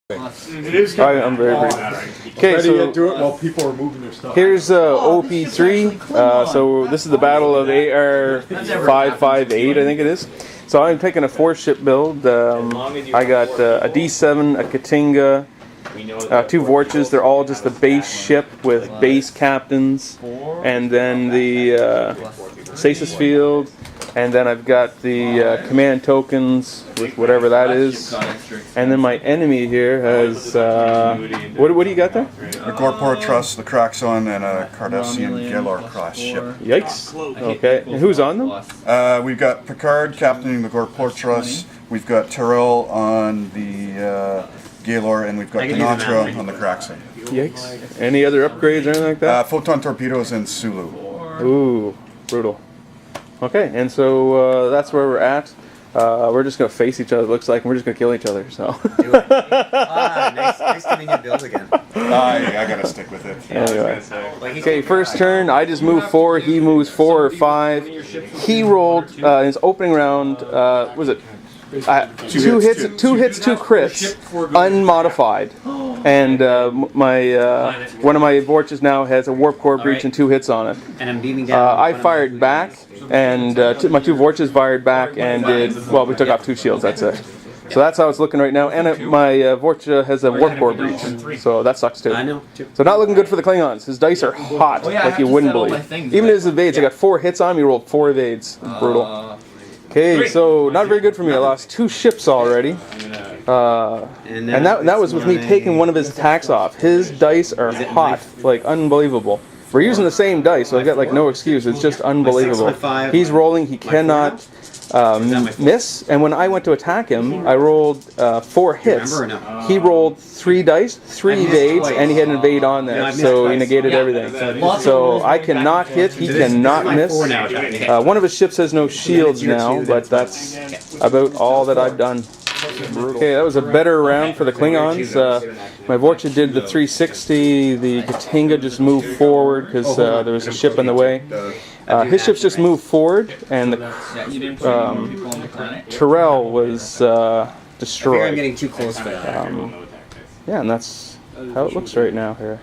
It is I'm very brief. Okay, so do it while people are moving their stuff. Here's OP3. So this is the battle of AR-558, I think it is. So I'm taking a 4-ship build. I got a D7, a Katinga, 2 Vorches. They're all just the base ship with base captains, and then the stasis field, and then I've got the command tokens with whatever that is. And then my enemy here has what do you got there? A Gorpor Trust, the Kraxon, and a Cardassian Gaylor cross ship. Yikes. Okay. And who's on them? We've got Picard captaining the Gorpor Trust. We've got Tyrell on the Gaylor, and we've got Dinatra on the Kraxon. Yikes. Any other upgrades or anything like that? Photon torpedoes and Sulu. Ooh, brutal. Okay, and so that's where we're at. We're just going to face each other, it looks like, and we're just going to kill each other, so. Do it. Nice getting you build again. I gotta stick with it. Anyway. Okay, first turn, I just move 4, he moves 4 or 5. He rolled, in his opening round, was it? 2 hits, 2 crits, unmodified. And one of my Vorches now has a warp core breach and 2 hits on it. And I'm beaming down. I fired back, and my 2 Vorches fired back and did, well, we took off 2 shields, that's it. So that's how it's looking right now. And my Vorcha has a warp core breach, so that sucks too. I know. So not looking good for the Klingons. His dice are hot, like you wouldn't believe. Even his evades, I got 4 hits on him, he rolled 4 evades. Brutal. Okay, so not very good for me. I lost 2 ships already. And that was with me taking one of his attacks off. His dice are hot, like unbelievable. We're using the same dice, so I've got like no excuse. It's just unbelievable. He's rolling, he cannot miss. And when I went to attack him, I rolled 4 hits. He rolled 3 dice, 3 evades, and he had an evade on there, so he negated everything. So I cannot hit, he cannot miss. One of his ships has no shields now, but that's about all that I've done. Okay, that was a better round for the Klingons. My Vorcha did the 360, the Katinga just moved forward because there was a ship in the way. His ships just moved forward, and the Tyrell was destroyed. I'm getting too close for that. Yeah, and that's how it looks right now here.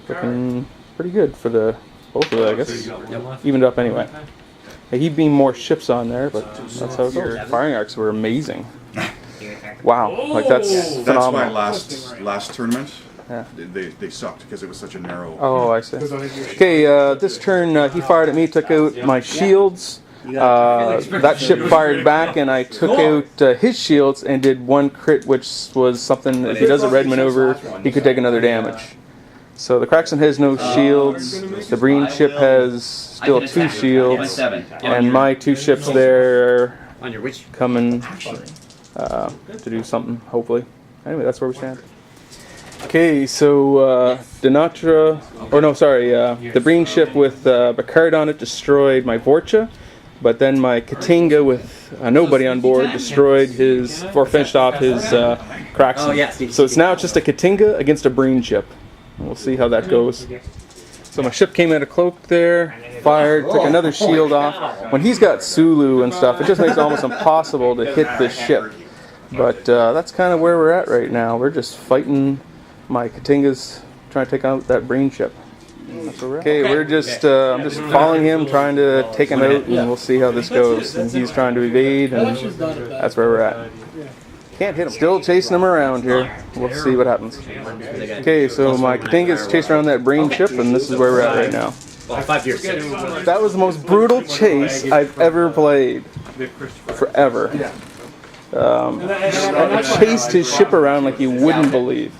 Looking pretty good for the both of them, I guess. Evened up anyway. He beamed more ships on there, but that's how it goes. Firing arcs were amazing. Wow, like that's phenomenal. That's why last tournament, yeah. they sucked because it was such a narrow. Oh, I see. Okay, this turn he fired at me, took out my shields. That ship fired back, and I took out his shields and did 1 crit, which was something. If he does a red maneuver, he could take another damage. So the Kraxon has no shields. The Breen ship has still 2 shields, and my 2 ships there coming to do something, hopefully. Anyway, that's where we stand. Okay, so Dinatra, or no, sorry, the Breen ship with Picard on it destroyed my Vorcha, but then my Katinga with nobody on board destroyed his, or finished off his Kraxon. So it's now just a Katinga against a Breen ship. We'll see how that goes. So my ship came out of cloak there, fired, took another shield off. When he's got Sulu and stuff, it just makes it almost impossible to hit this ship. But that's kind of where we're at right now. We're just fighting my Katingas, trying to take out that Breen ship. Okay, we're just, I'm just following him, trying to take him out, and we'll see how this goes. And he's trying to evade, and that's where we're at. Can't hit him. Still chasing him around here. We'll see what happens. Okay, so my Katinga's chasing around that Breen ship, and this is where we're at right now. 5 years. That was the most brutal chase I've ever played. Forever. I chased his ship around like you wouldn't believe.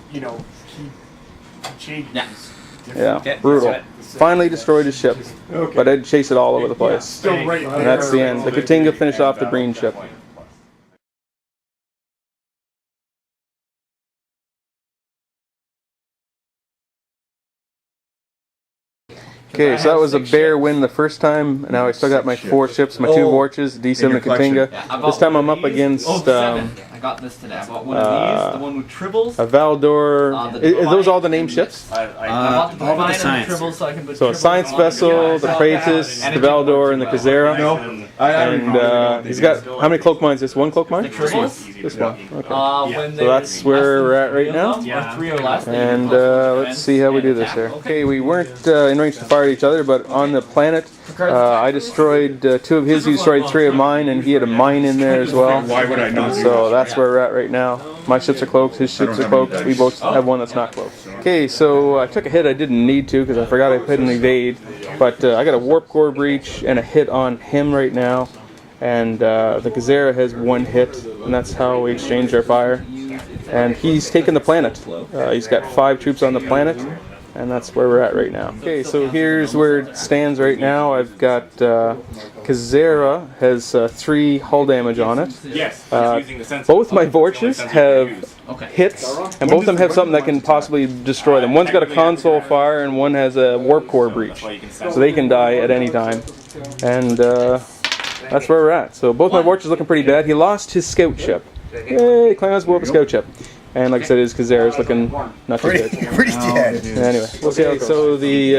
Yeah, brutal. Finally destroyed his ship, but I'd chase it all over the place. And that's the end. The Katinga finished off the Breen ship. Okay, so that was a bare win the first time. Now I still got my 4 ships, my 2 Vorches, D7 and Katinga. This time I'm up against I got this today. I bought one of these, the one with tribbles. A Valdor. Are those all the name ships? I bought the Divine and the tribbles so I can put So a science vessel, the Kratos, the Valdor, and the Kazera. And he's got, how many cloak mines is this? 1 cloak mine? The tribbles? This one. Okay. When So that's where we're at right now. Or 3 or less. And let's see how we do this here. Okay, we weren't in range to fire at each other, but on the planet, I destroyed 2 of his, he destroyed 3 of mine, and he had a mine in there as well. Why would I not? So that's where we're at right now. My ships are cloaked, his ships are cloaked. We both have one that's not cloaked. Okay, so I took a hit I didn't need to because I forgot I put an evade. But I got a warp core breach and a hit on him right now. And the Gazera has 1 hit, and that's how we exchange our fire. And he's taken the planet. He's got 5 troops on the planet, and that's where we're at right now. Okay, so here's where it stands right now. I've got Gazera has 3 hull damage on it. Yes. Both my Vorches have hits, and both of them have something that can possibly destroy them. One's got a console fire, and one has a warp core breach, so they can die at any time. And that's where we're at. So both my Vorches looking pretty bad. He lost his scout ship. Yay, Klingons blew up a scout ship. And like I said, his Gazera's looking not too good. Pretty dead. Anyway, we'll see how it goes. So the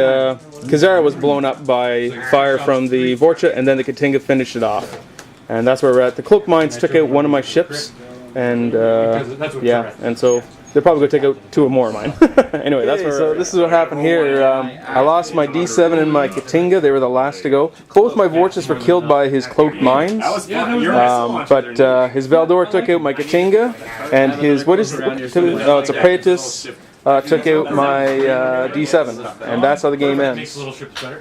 Gazera was blown up by fire from the Vorcha, and then the Katinga finished it off. And that's where we're at. The cloak mines took out one of my ships, and yeah, and so they're probably going to take out 2 or more of mine. Anyway, that's where. So this is what happened here. I lost my D7 and my Katinga. They were the last to go. Both my Vorches were killed by his cloaked mines. But his Valdor took out my Katinga, and his it's a Praetus. Took out my D7, and that's how the game ends.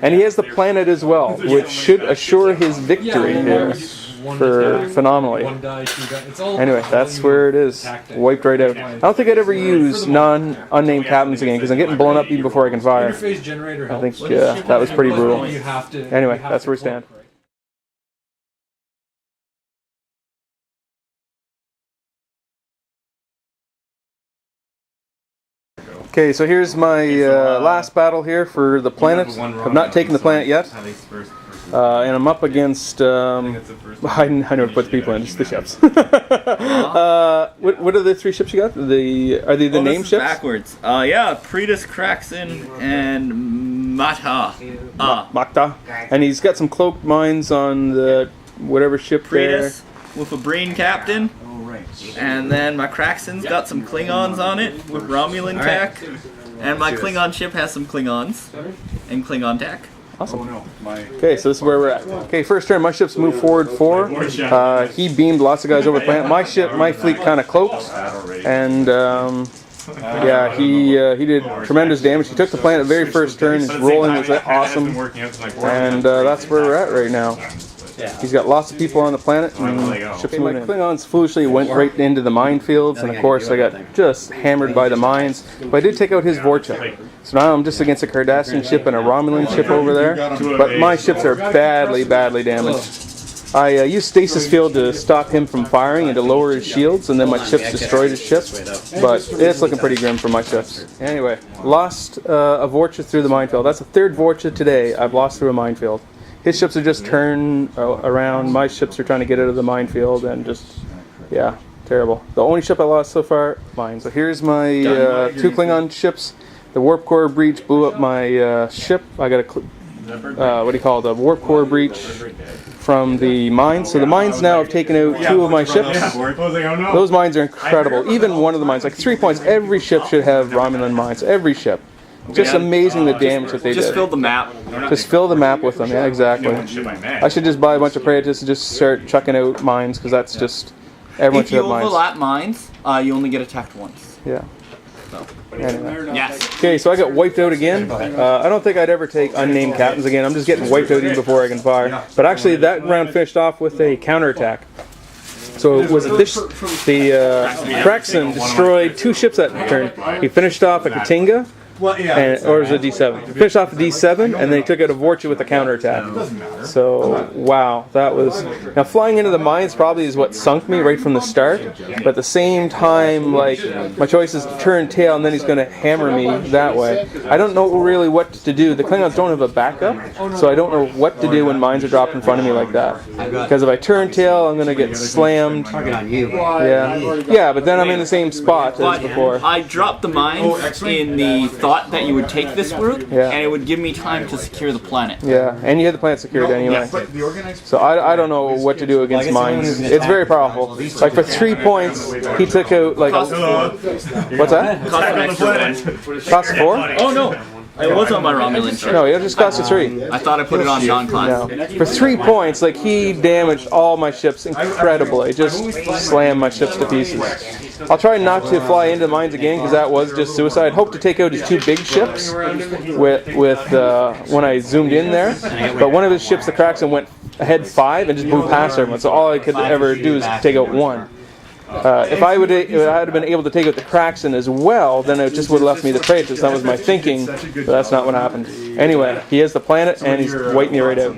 And he has the planet as well, which should assure his victory here for phenomenally. Anyway, that's where it is. Wiped right out. I don't think I'd ever use unnamed captains again, because I'm getting blown up even before I can fire. I think that was pretty brutal. Anyway, that's where we stand. Okay, so here's my last battle here for the planet. I've not taken the planet yet. And I'm up against, I know where to put the people in, just the ships. What are the 3 ships you got? Are they the name ships? Backwards. Yeah, Pretus, Kraxin, and Mata. Makta. And he's got some cloaked mines on the whatever ship Pretus with a brain captain. And then my Kraxin's got some Klingons on it with Romulan tech. And my Klingon ship has some Klingons and Klingon tech. Awesome. Okay, so this is where we're at. Okay, first turn, my ship's moved forward 4. He beamed lots of guys over the planet. My fleet kind of cloaked. And yeah, he did tremendous damage. He took the planet very first turn. His rolling was awesome. And that's where we're at right now. He's got lots of people on the planet, and ships moving in. Klingons foolishly went right into the minefields, and of course I got just hammered by the mines. But I did take out his Vorcha. So now I'm just against a Cardassian ship and a Romulan ship over there. But my ships are badly, badly damaged. I used Stasis Field to stop him from firing and to lower his shields, and then my ships destroyed his ships. But it's looking pretty grim for my ships. Anyway, lost a Vorcha through the minefield. That's the 3rd Vorcha today I've lost through a minefield. His ships are just turned around. My ships are trying to get out of the minefield, and just, yeah, terrible. The only ship I lost so far, mine. So here's my 2 Klingon ships. The warp core breach blew up my ship. I got a a warp core breach from the mines. So the mines now have taken out 2 of my ships. Those mines are incredible. Even one of the mines, like 3 points. Every ship should have Romulan mines. Every ship. Just amazing the damage that they did. Just fill the map. Just fill the map with them, yeah, exactly. I should just buy a bunch of Praetus and just start chucking out mines, because that's just, everyone should have mines. If you overlap mines, you only get attacked once. Yeah. So. Anyway. Yes. Okay, so I got wiped out again. I don't think I'd ever take unnamed captains again. I'm just getting wiped out even before I can fire. But actually, that round finished off with a counterattack. So the Kraxin destroyed 2 ships that turn. He finished off a Katinga. Or was it a D7? Finished off a D7, and then he took out a Vorcha with a counterattack. So, wow, that was... Now, flying into the mines probably is what sunk me right from the start, but at the same time, like, my choice is turn tail, and then he's going to hammer me that way. I don't know really what to do. The Klingons don't have a backup, so I don't know what to do when mines are dropped in front of me like that. Because if I turn tail, I'm going to get slammed. Yeah, but then I'm in the same spot as before. I dropped the mines in the thought that you would take this route, Yeah. and it would give me time to secure the planet. Yeah, and you had the planet secured anyway. So I don't know what to do against mines. It's very powerful. Like for 3 points, he took out like Cost 4. what's that? Cost an extra 1. Cost 4? Oh no, it was on my Romulan ship. No, it just cost a 3. I thought I put it on non-class. No. For 3 points, like he damaged all my ships incredibly. Just slammed my ships to pieces. I'll try not to fly into mines again because that was just suicide. I'd hope to take out his 2 big ships with when I zoomed in there. But one of his ships, the Kraxen, went ahead 5 and just blew past everyone. So all I could ever do is take out 1. If I had been able to take out the Kraxen as well, then it just would have left me the Praetus. That was my thinking, but that's not what happened. Anyway, he has the planet and he's wiped me right out.